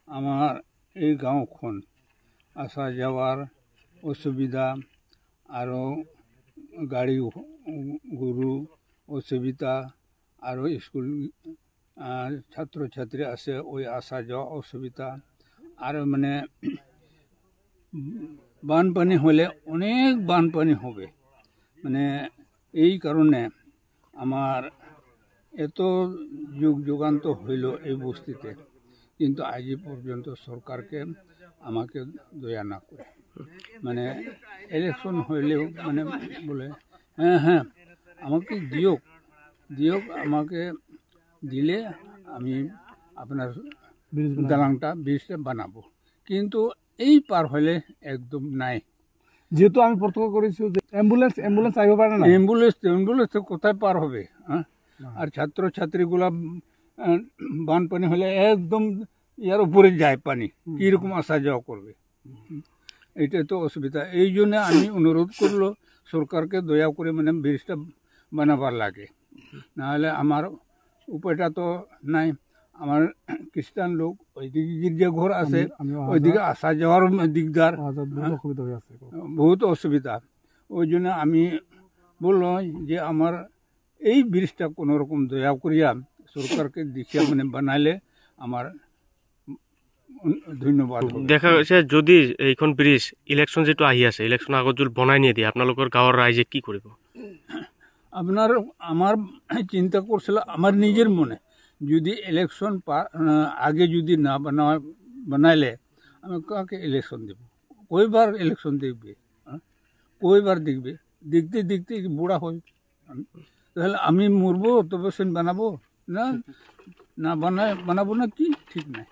আমার এই গাঁওখন আসা যাওয়ার অসুবিধা আরও গাড়ি গরু অসুবিধা আরও স্কুল ছাত্রছাত্রী আছে ওই আসা যাওয়া অসুবিধা আর মানে বানপানি হলে অনেক বানপানি হবে মানে এই কারণে আমার এত যুগ যুগান্ত হইল এই বস্তিতে কিন্তু আজ পর্যন্ত সরকারকে আমাকে দয়া না করে মানে ইলেকশন হইলেও মানে বলে হ্যাঁ আমাকে দিয়ক আমাকে দিলে আমি আপনার দালাংটা ব্রিজটা বানাবো কিন্তু এই পার হলে একদম নাই যেহেতু আমি প্রত্যক্ষ করেছি যে অ্যাম্বুলেন্স আইব পারে না অ্যাম্বুলেন্স কোথায় পার হবে হ্যাঁ আর ছাত্রছাত্রীগুলা বানপানি হলে একদম ইয়ার উপরে যায় পানি কীরকম আসা যাওয়া করবে এইটা তো অসুবিধা এই জন্য আমি অনুরোধ করলো সরকারকে দয়া করে মানে ব্রিজটা বানাবার লাগে নাহলে আমার উপায়টা তো নাই আমার খ্রিস্টান লোক ওইদিকে গির্জাঘর আছে ওইদিকে আসা যাওয়ার দিকদার বহুত অসুবিধা ওই জন্য আমি বললো যে আমার এই ব্রিজটা কোনো রকম দয়া করিয়া সরকারকে দেখিয়া মানে বানাইলে আমার ধন্যবাদ দেখা গেছে যদি এইখন ব্রিজ ইলেকশন যেটো আহি আছে ইলেকশন আগত যদি বনাই নিয়ে দিয়ে আপোনালোকৰ গাঁৱৰ ৰাইজে কি কৰিব আপনার আমার চিন্তা করছিল আমার নিজের মনে যদি ইলেকশন আগে যদি না বানাইলে আমি কাকে ইলেকশন দেব কয়বার ইলেকশন দেখবে কয়বার দেখবে দেখতে দেখতে বুড়া হই তাহলে আমি মরবো তবে সেন বানাবো না না বানাবো না কি ঠিক নাই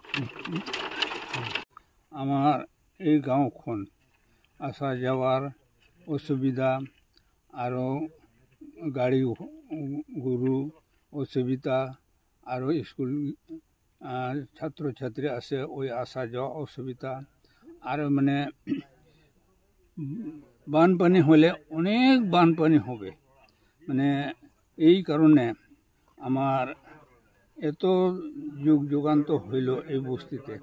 আমার এই গাঁওখন আসা যাওয়ার অসুবিধা আরও গাড়ি গরু অসুবিধা আরও স্কুল ছাত্রছাত্রী আছে ওই আসা যাওয়া অসুবিধা আর মানে বানপানি হলে অনেক বানপানি হবে মানে এই কারণে আমার এত যুগ যুগান্ত হইল এই বস্তিতে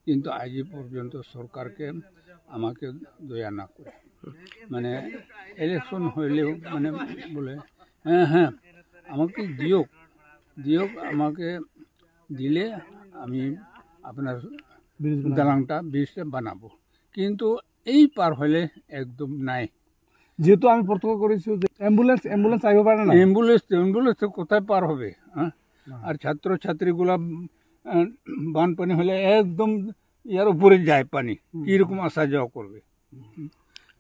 কিন্তু আজ পর্যন্ত সরকারকে আমাকে দয়া না করে মানে ইলেকশন হইলেও মানে বলে হ্যাঁ আমাকে দিয়ক আমাকে দিলে আমি আপনার দালাংটা ব্রিজটা বানাবো কিন্তু এই পার হলে একদম নাই যেহেতু আমি প্রত্যক্ষ করেছি যে অ্যাম্বুলেন্স আইব পারে না অ্যাম্বুলেন্স কোথায় পার হবে হ্যাঁ আর ছাত্রছাত্রীগুলা বানপানি হলে একদম ইয়ার উপরে যায় পানি কীরকম আসা যাওয়া করবে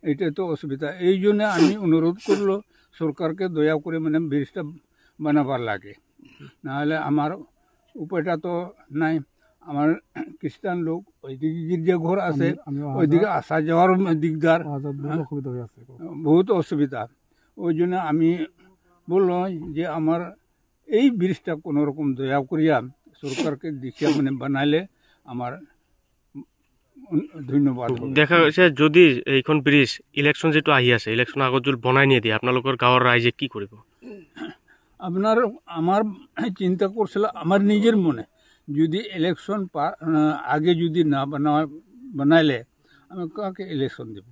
এইটা তো অসুবিধা এই জন্য আমি অনুরোধ করলো সরকারকে দয়া করে মানে ব্রিজটা বানাবার লাগে নাহলে আমার উপায়টা তো নাই আমার খ্রিস্টান লোক ওইদিকে গির্জাঘর আছে ওইদিকে আসা যাওয়ার দিকদার বহুত অসুবিধা ওই জন্য আমি বললো যে আমার এই ব্রিজটা কোনো রকম দয়া করিয়া সরকারকে দেখিয়া মানে বানাইলে আমার ধন্যবাদ দেখা গেছে যদি এইখন ব্রিজ ইলেকশন যেটো আহি আছে ইলেকশন আগত যদি বনাই নিয়ে দিয়ে আপোনালোকৰ গাঁৱৰ ৰাইজে কি কৰিব আপনার আমার চিন্তা করছিল আমার নিজের মনে যদি ইলেকশন আগে যদি না বানাইলে আমি কাকে ইলেকশন দেব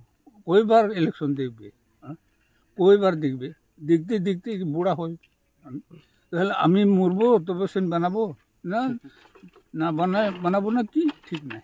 কয়বার ইলেকশন দেখবে কয়বার দেখবে দেখতে দেখতে বুড়া হই তাহলে আমি মরবো তবে সেন বানাবো না বানাবো না কি ঠিক নাই